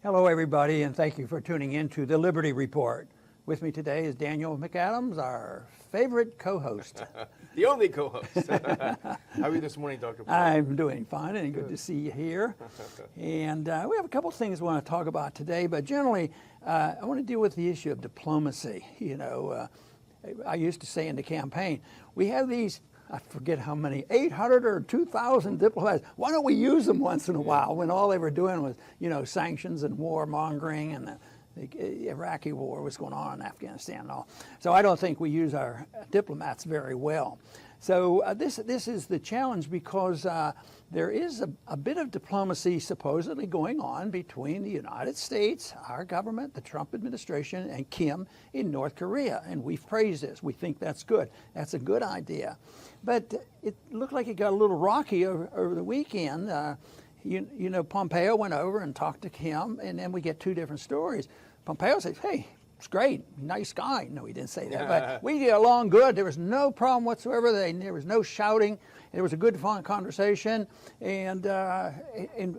Hello, everybody, and thank you for tuning in to the Liberty Report. With me today is Daniel McAdams, our favorite co-host. The only co-host. How are you this morning, Dr. Paul? I'm doing fine, and good to see you here. And we have a couple of things we want to talk about today, but generally, I want to deal with the issue of diplomacy. You know, I used to say in the campaign, we have these, I forget how many, 800 or 2,000 diplomats. Why don't we use them once in a while when all they were doing was, you know, sanctions and warmongering and the Iraqi war was going on in Afghanistan and all. So I don't think we use our diplomats very well. So this is the challenge because there is a bit of diplomacy supposedly going on between the United States, our government, the Trump administration, and Kim in North Korea. And we've praised this. We think that's good. That's a good idea. But it looked like it got a little rocky over the weekend. You know, Pompeo went over and talked to Kim, and then we get two different stories. Pompeo says, hey, it's great, nice guy. No, he didn't say that, but we get along good. There was no problem whatsoever. There was no shouting. It was a good, fun conversation. And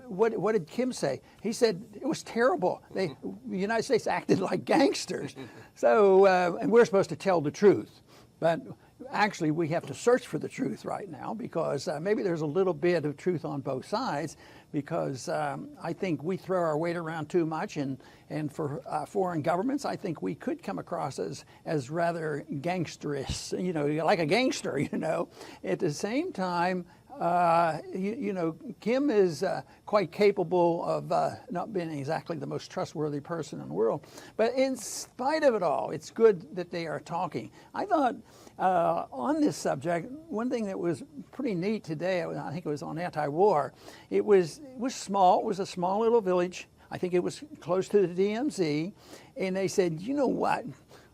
what did Kim say? He said it was terrible. The United States acted like gangsters. So, and we're supposed to tell the truth. But actually, we have to search for the truth right now because maybe there's a little bit of truth on both sides because I think we throw our weight around too much, and for foreign governments, I think we could come across as rather gangsterish, you know, like a gangster, you know. At the same time, you know, Kim is quite capable of not being exactly the most trustworthy person in the world. But in spite of it all, it's good that they are talking. I thought on this subject, one thing that was pretty neat today, I think it was on anti-war, it was small. It was a small little village. I think it was close to the DMZ. And they said, you know what?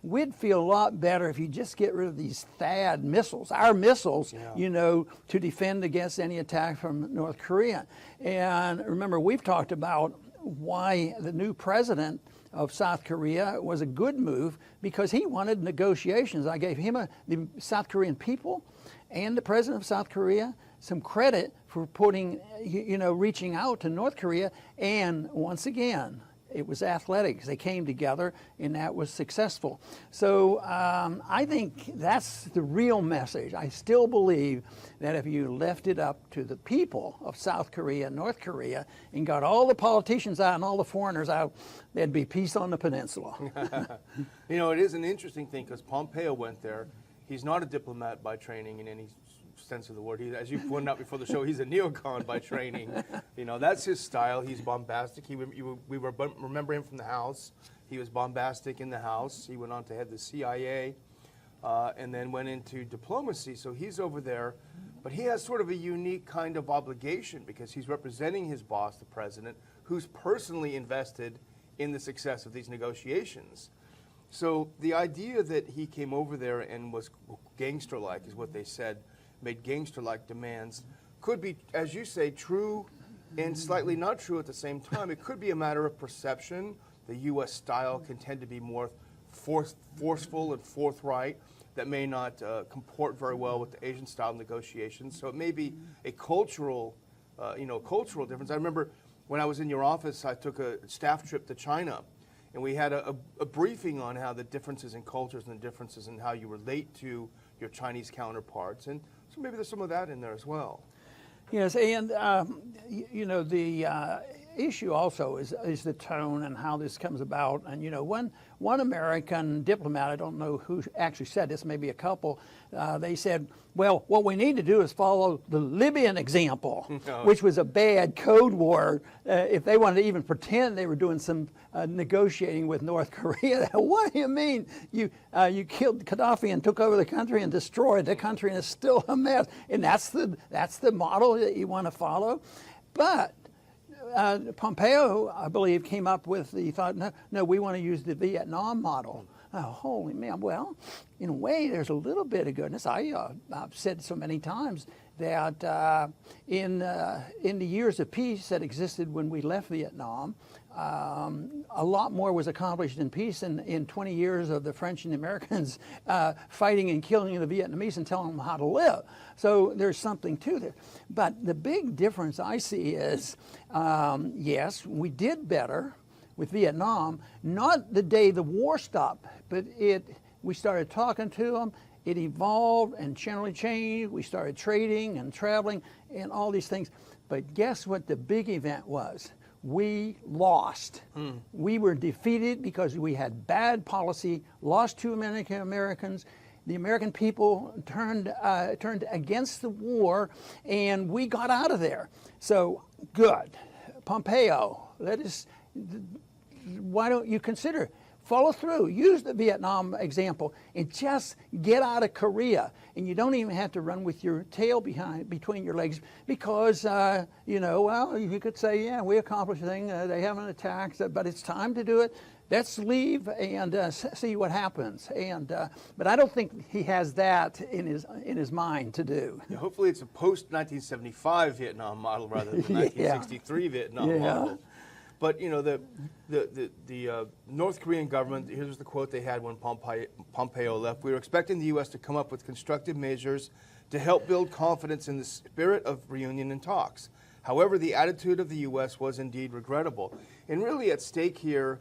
We'd feel a lot better if you just get rid of these THAAD missiles, our missiles, you know, to defend against any attack from North Korea. And remember, we've talked about why the new president of South Korea was a good move because he wanted negotiations. I gave him, the South Korean people and the president of South Korea, some credit for putting, you know, reaching out to North Korea. And once again, it was athletics. They came together, and that was successful. So I think that's the real message. I still believe that if you left it up to the people of South Korea and North Korea and got all the politicians out and all the foreigners out, there'd be peace on the peninsula. You know, it is an interesting thing because Pompeo went there. He's not a diplomat by training in any sense of the word. As you pointed out before the show, he's a neocon by training. You know, that's his style. He's bombastic. We remember him from the House. He was bombastic in the House. He went on to head the CIA and then went into diplomacy. So he's over there. But he has sort of a unique kind of obligation because he's representing his boss, the president, who's personally invested in the success of these negotiations. So the idea that he came over there and was gangster-like is what they said, made gangster-like demands, could be, as you say, true and slightly not true at the same time. It could be a matter of perception. The U.S. style can tend to be more forceful and forthright. That may not comport very well with the Asian style negotiations. So it may be a cultural, cultural difference. I remember when I was in your office, I took a staff trip to China, and we had a briefing on how the differences in cultures and the differences in how you relate to your Chinese counterparts. And so maybe there's some of that in there as well. Yes, and you know, the issue also is the tone and how this comes about. And you know, one American diplomat, I don't know who actually said this, maybe a couple, they said, well, what we need to do is follow the Libyan example, which was a bad code war. If they wanted to even pretend they were doing some negotiating with North Korea, what do you mean? You killed Gaddafi and took over the country and destroyed the country, and it's still a mess. And that's the model that you want to follow. But Pompeo, I believe, came up with the thought, no, we want to use the Vietnam model. Oh, holy man. Well, in a way, there's a little bit of goodness. I've said so many times that in the years of peace that existed when we left Vietnam, a lot more was accomplished in peace in 20 years of the French and the Americans fighting and killing the Vietnamese and telling them how to live. So there's something to that. But the big difference I see is, yes, we did better, with Vietnam, not the day the war stopped, but we started talking to them. It evolved and generally changed. We started trading and traveling and all these things. But guess what the big event was? We lost. We were defeated because we had bad policy, lost too many Americans. The American people turned against the war, and we got out of there. So good. Pompeo, why don't you consider, follow through, use the Vietnam example, and just get out of Korea. And you don't even have to run with your tail between your legs because, well, you could say, yeah, we accomplished a thing, they haven't attacked, but it's time to do it. Let's leave and see what happens. But I don't think he has that in his mind to do. Yeah, hopefully it's a post-1975 Vietnam model rather than the 1963 Vietnam model. But the North Korean government, here's the quote they had when Pompeo left: "We were expecting the U.S. to come up with constructive measures to help build confidence in the spirit of reunion and talks. However, the attitude of the U.S. was indeed regrettable." And really at stake here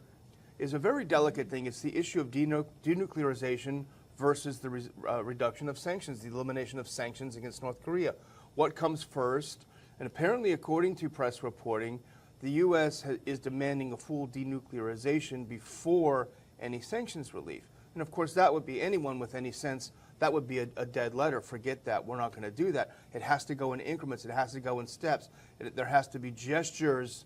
is a very delicate thing. It's the issue of denuclearization versus the reduction of sanctions, the elimination of sanctions against North Korea. What comes first? And apparently, according to press reporting, the U.S. is demanding a full denuclearization before any sanctions relief. And of course, that would be anyone with any sense, that would be a dead letter. Forget that. We're not going to do that. It has to go in increments. It has to go in steps. There has to be gestures.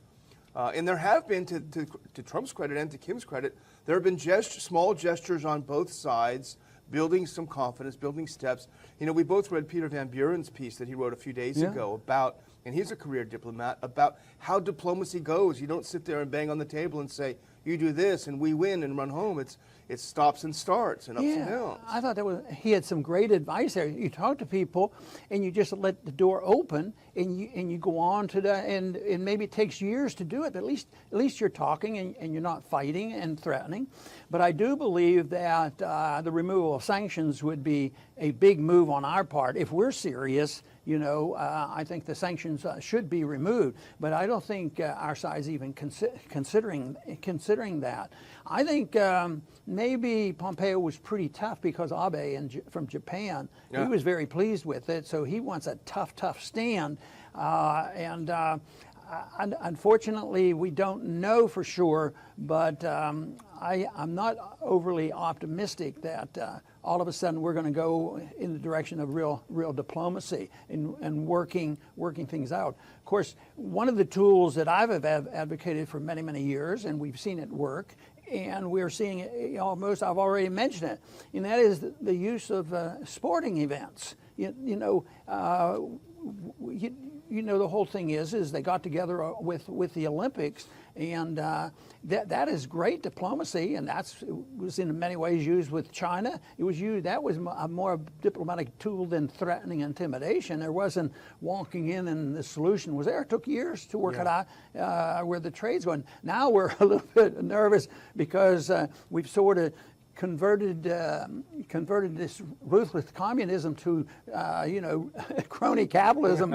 And there have been, to Trump's credit and to Kim's credit, there have been small gestures on both sides, building some confidence, building steps. We both read Peter Van Buren's piece that he wrote a few days ago about, and he's a career diplomat, about how diplomacy goes. You don't sit there and bang on the table and say, you do this and we win and run home. It stops and starts and ups and downs. I thought he had some great advice there. You talk to people and you just let the door open and you go on to that, and maybe it takes years to do it, but at least you're talking and you're not fighting and threatening. But I do believe that the removal of sanctions would be a big move on our part. If we're serious, I think the sanctions should be removed, but I don't think our side's even considering that. I think maybe Pompeo was pretty tough because Abe from Japan, he was very pleased with it, so he wants a tough stand. Unfortunately, we don't know for sure, but I'm not overly optimistic that all of a sudden we're going to go in the direction of real diplomacy and working things out. Of course, one of the tools that I've advocated for many years, and we've seen it work, and we're seeing it almost, I've already mentioned it, and that is the use of sporting events. The whole thing is they got together with the Olympics, and that is great diplomacy, and was in many ways used with China. That was a more diplomatic tool than threatening intimidation. There wasn't walking in and the solution was there. It took years to work it out where the trade's going. Now we're a little bit nervous because we've sort of converted this ruthless communism to crony capitalism.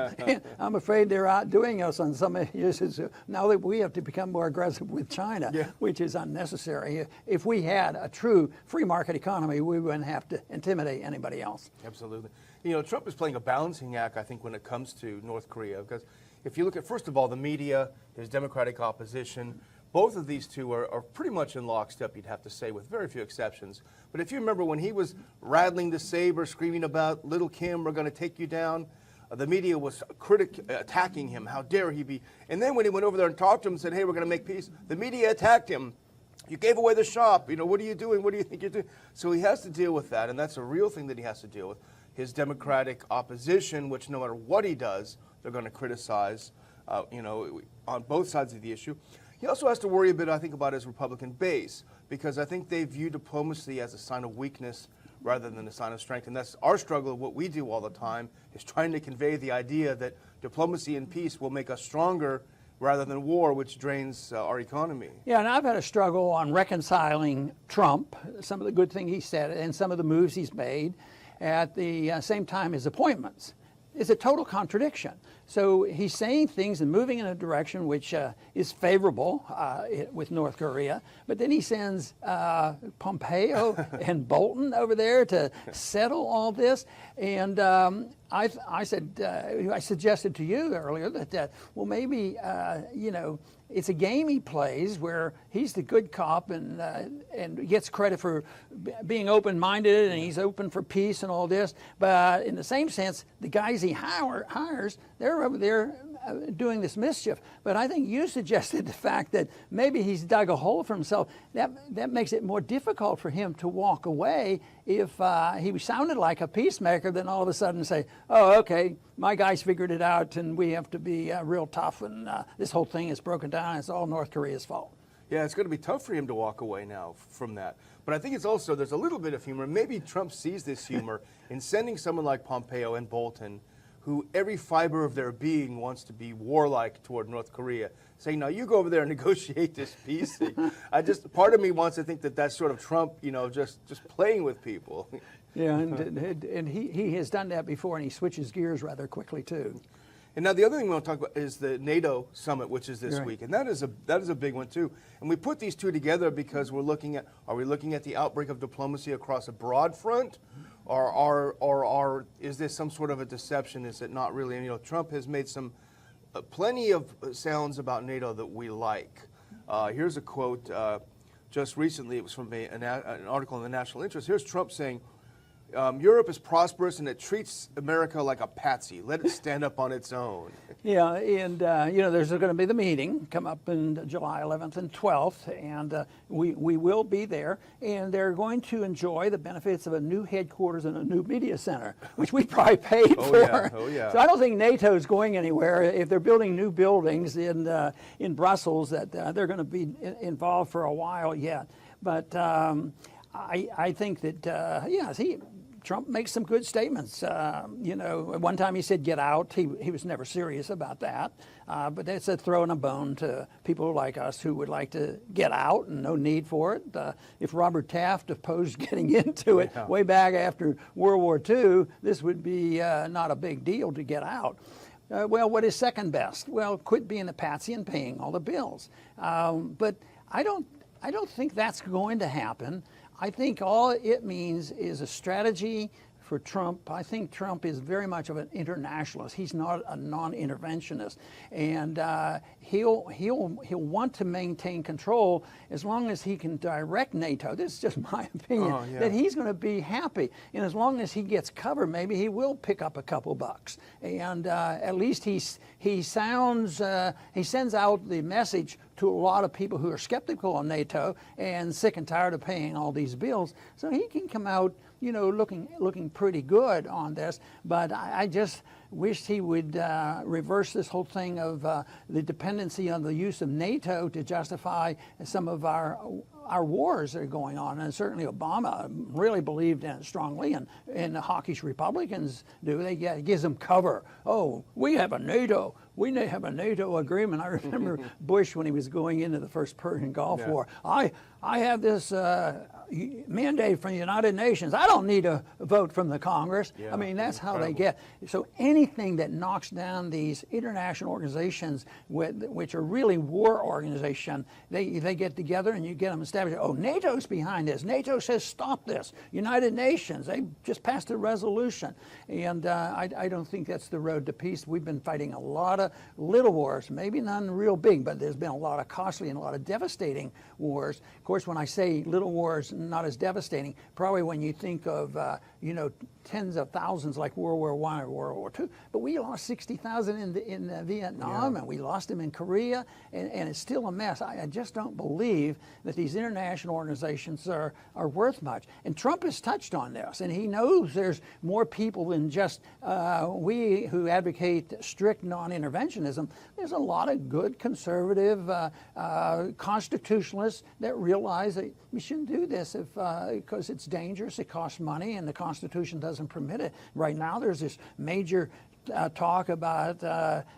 I'm afraid they're outdoing us on some issues. Now that we have to become more aggressive with China, which is unnecessary. If we had a true free market economy, we wouldn't have to intimidate anybody else. Absolutely. Trump is playing a balancing act, I think, when it comes to North Korea, because if you look at, first of all, the media, there's Democratic opposition. Both of these two are pretty much in lockstep, you'd have to say, with very few exceptions. But if you remember when he was rattling the saber, screaming about little Kim, we're going to take you down, the media was attacking him. How dare he be? And then when he went over there and talked to him and said, hey, we're going to make peace, the media attacked him. You gave away the shop. What are you doing? What do you think you're doing? So he has to deal with that, and that's a real thing that he has to deal with. His Democratic opposition, which no matter what he does, they're going to criticize, on both sides of the issue. He also has to worry a bit, I think, about his Republican base, because I think they view diplomacy as a sign of weakness rather than a sign of strength. And that's our struggle. What we do all the time is trying to convey the idea that diplomacy and peace will make us stronger rather than war, which drains our economy. Yeah, and I've had a struggle on reconciling Trump, some of the good things he said, and some of the moves he's made, at the same time his appointments. is a total contradiction. So he's saying things and moving in a direction which is favorable with North Korea, but then he sends Pompeo and Bolton over there to settle all this. And I suggested to you earlier that well, maybe it's a game he plays where he's the good cop and gets credit for being open-minded, and he's open for peace and all this. But in the same sense, the guys he hires, they're over there doing this mischief. But I think you suggested the fact that maybe he's dug a hole for himself. That makes it more difficult for him to walk away if he sounded like a peacemaker, then all of a sudden say, oh, okay, my guys figured it out and we have to be real tough, and this whole thing is broken down. It's all North Korea's fault. Yeah, it's going to be tough for him to walk away now from that. But I think it's also, there's a little bit of humor. Maybe Trump sees this humor in sending someone like Pompeo and Bolton, who every fiber of their being wants to be warlike toward North Korea, saying, now you go over there and negotiate this peace thing. Part of me wants to think that that's sort of Trump, just playing with people. Yeah, and he has done that before, and he switches gears rather quickly too. And now the other thing we want to talk about is the NATO summit, which is this week, and that is a big one too. And we put these two together because are we looking at the outbreak of diplomacy across a broad front, or is this some sort of a deception? Is it not really? And, Trump has made some plenty of sounds about NATO that we like. Here's a quote just recently. It was from an article in the National Interest. Here's Trump saying, Europe is prosperous and it treats America like a patsy. Let it stand up on its own. Yeah, and there's going to be the meeting come up in July 11th and 12th, and we will be there, and they're going to enjoy the benefits of a new headquarters and a new media center, which we probably paid for. Yeah. Oh yeah. So I don't think NATO is going anywhere. If they're building new buildings in Brussels, that they're going to be involved for a while yet. But I think that Trump makes some good statements. One time he said, get out. He was never serious about that. But that's a throwing a bone to people like us who would like to get out, and no need for it. If Robert Taft opposed getting into it way back after World War II, this would be not a big deal to get out. Well, what is second best? Well, quit being a patsy and paying all the bills. But I don't think that's going to happen. I think all it means is a strategy for Trump. I think Trump is very much of an internationalist. He's not a non-interventionist, and he'll want to maintain control as long as he can direct NATO. This is just my opinion. That he's going to be happy, and as long as he gets cover, maybe he will pick up a couple bucks. And at least he sends out the message to a lot of people who are skeptical on NATO and sick and tired of paying all these bills. So he can come out, looking pretty good on this. But I just wish he would reverse this whole thing of the dependency on the use of NATO to justify some of our wars that are going on. And certainly Obama really believed in it strongly, and the hawkish Republicans do. It gives them cover. Oh, we have a NATO. We have a NATO agreement. I remember Bush when he was going into the first Persian Gulf War. I have this mandate from the United Nations. I don't need a vote from the Congress. Yeah, I mean, that's incredible. how they get. So anything that knocks down these international organizations, which are really war organizations, they get together and you get them established. Oh, NATO's behind this. NATO says stop this. United Nations, they just passed a resolution. And I don't think that's the road to peace. We've been fighting a lot of little wars, maybe none real big, but there's been a lot of costly and a lot of devastating wars. Of course, when I say little wars, not as devastating, probably when you think of, tens of thousands like World War I or World War II, but we lost 60,000 in Vietnam, and we lost them in Korea, and it's still a mess. I just don't believe that these international organizations are worth much. And Trump has touched on this, and he knows there's more people than just we who advocate strict non-interventionism. There's a lot of good conservative constitutionalists that realize that we shouldn't do this because it's dangerous, it costs money, and the Constitution doesn't permit it. Right now there's this major talk about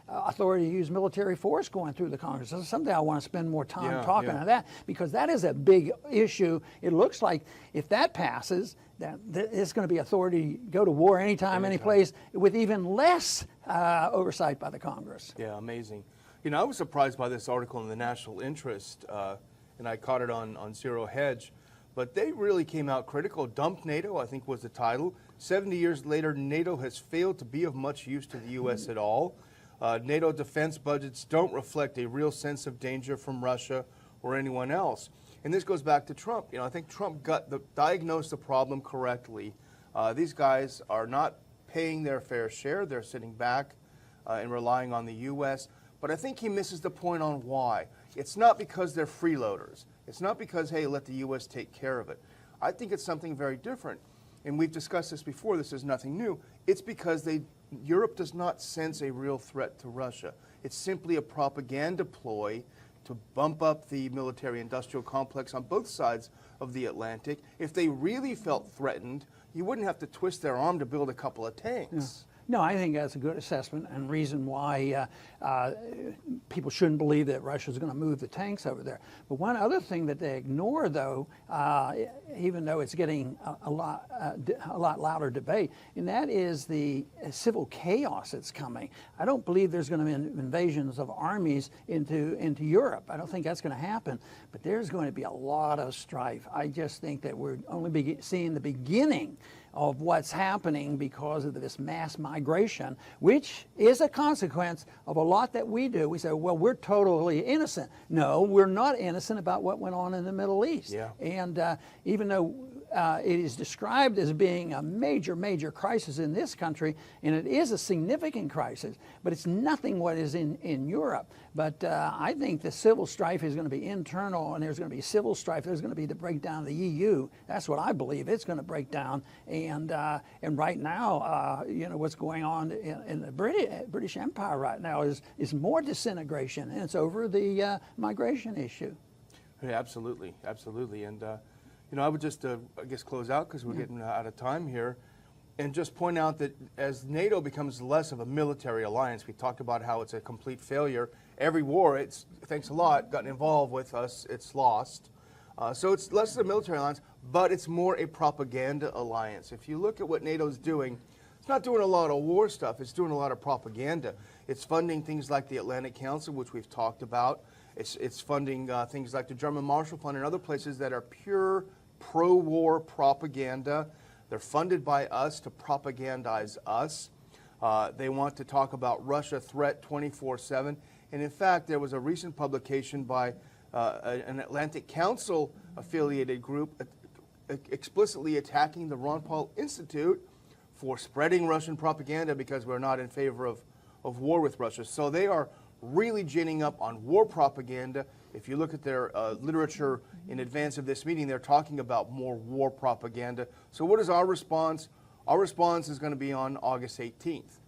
authority to use military force going through the Congress. This is something I want to spend more time talking on that, because that is a big issue. It looks like if that passes, that there's going to be authority to go to war anytime, any place, with even less oversight by the Congress. Yeah, amazing. You know, I was surprised by this article in the National Interest, and I caught it on Zero Hedge, but they really came out critical. Dump NATO, I think was the title. 70 years later, NATO has failed to be of much use to the U.S. at all. NATO defense budgets don't reflect a real sense of danger from Russia or anyone else. And this goes back to Trump. You know, I think Trump diagnosed the problem correctly. These guys are not paying their fair share. They're sitting back and relying on the U.S. But I think he misses the point on why. It's not because they're freeloaders. It's not because, hey, let the U.S. take care of it. I think it's something very different. And we've discussed this before. This is nothing new. It's because Europe does not sense a real threat to Russia. It's simply a propaganda ploy to bump up the military-industrial complex on both sides of the Atlantic. If they really felt threatened, you wouldn't have to twist their arm to build a couple of tanks. No, I think that's a good assessment and reason why people shouldn't believe that Russia's going to move the tanks over there. But one other thing that they ignore, though, even though it's getting a lot louder debate, and that is the civil chaos that's coming. I don't believe there's going to be invasions of armies into Europe. I don't think that's going to happen. But there's going to be a lot of strife. I just think that we're only seeing the beginning of what's happening because of this mass migration, which is a consequence of a lot that we do. We say, well, we're totally innocent. No, we're not innocent about what went on in the Middle East. Yeah. And even though it is described as being a major, major crisis in this country, and it is a significant crisis, but it's nothing what is in Europe. But I think the civil strife is going to be internal, and there's going to be civil strife. There's going to be the breakdown of the EU. That's what I believe. It's going to break down. And right now, you know, what's going on in the British Empire right now is more disintegration, and it's over the migration issue. Yeah, absolutely, absolutely. And you know, I would just, I guess, close out because we're getting out of time here, and just point out that as NATO becomes less of a military alliance, we talked about how it's a complete failure. Every war, it's, thanks a lot, gotten involved with us, it's lost. So it's less of a military alliance, but it's more a propaganda alliance. If you look at what NATO's doing, it's not doing a lot of war stuff, it's doing a lot of propaganda. It's funding things like the Atlantic Council, which we've talked about. It's funding things like the German Marshall Fund and other places that are pure pro-war propaganda. They're funded by us to propagandize us. They want to talk about Russia threat 24/7. And in fact, there was a recent publication by an Atlantic Council affiliated group explicitly attacking the Ron Paul Institute for spreading Russian propaganda because we're not in favor of war with Russia. So they are really ginning up on war propaganda. If you look at their literature in advance of this meeting, they're talking about more war propaganda. So what is our response? Our response is going to be on August 18th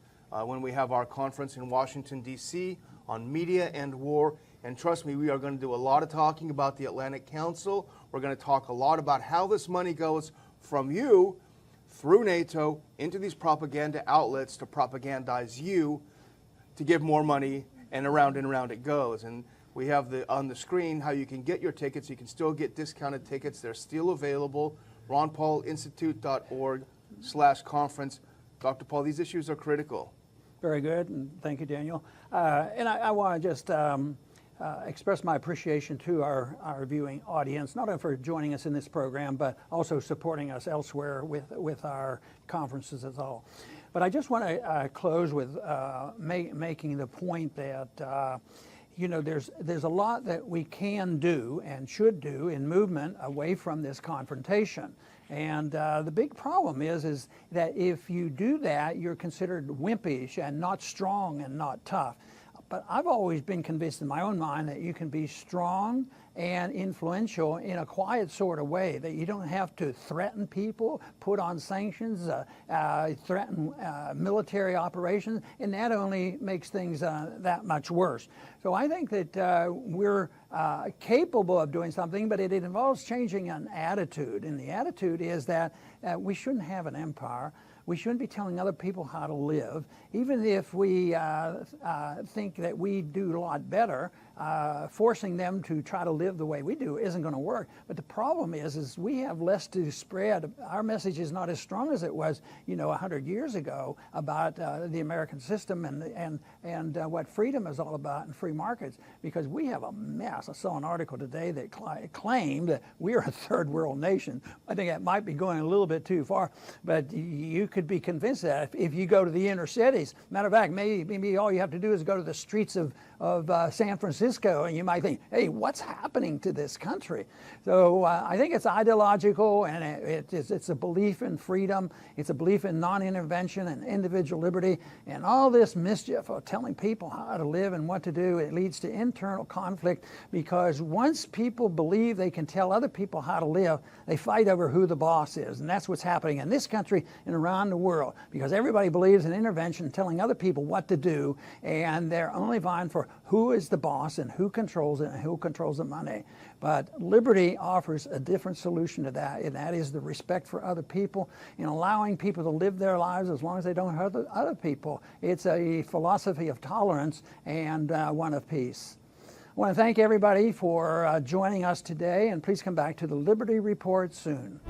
when we have our conference in Washington, D.C. on media and war. And trust me, we are going to do a lot of talking about the Atlantic Council. We're going to talk a lot about how this money goes from you through NATO into these propaganda outlets to propagandize you to give more money, and around it goes. And we have on the screen how you can get your tickets. You can still get discounted tickets. They're still available. ronpaulinstitute.org/conference. Dr. Paul, these issues are critical. Very good, and thank you, Daniel. And I want to just express my appreciation to our viewing audience, not only for joining us in this program, but also supporting us elsewhere with our conferences as well. But I just want to close with making the point that you know, there's a lot that we can do and should do in movement away from this confrontation. And the big problem is that if you do that, you're considered wimpish and not strong and not tough. But I've always been convinced in my own mind that you can be strong and influential in a quiet sort of way, that you don't have to threaten people, put on sanctions, threaten military operations, and that only makes things that much worse. So I think that we're capable of doing something, but it involves changing an attitude, and the attitude is that we shouldn't have an empire. We shouldn't be telling other people how to live, even if we think that we do a lot better. Forcing them to try to live the way we do isn't going to work. But the problem is we have less to spread. Our message is not as strong as it was, 100 years ago about the American system and what freedom is all about and free markets, because we have a mess. I saw an article today that claimed that we're a third world nation. I think that might be going a little bit too far, but you could be convinced that if you go to the inner cities. Matter of fact, maybe all you have to do is go to the streets of San Francisco, and you might think, hey, what's happening to this country? So I think it's ideological, and it's a belief in freedom. It's a belief in non-intervention and individual liberty, and all this mischief of telling people how to live and what to do. It leads to internal conflict, because once people believe they can tell other people how to live, they fight over who the boss is, and that's what's happening in this country and around the world, because everybody believes in intervention, telling other people what to do, and they're only vying for who is the boss and who controls it and who controls the money. But liberty offers a different solution to that, and that is the respect for other people and allowing people to live their lives as long as they don't hurt other people. It's a philosophy of tolerance and one of peace. I want to thank everybody for joining us today, and please come back to the Liberty Report soon.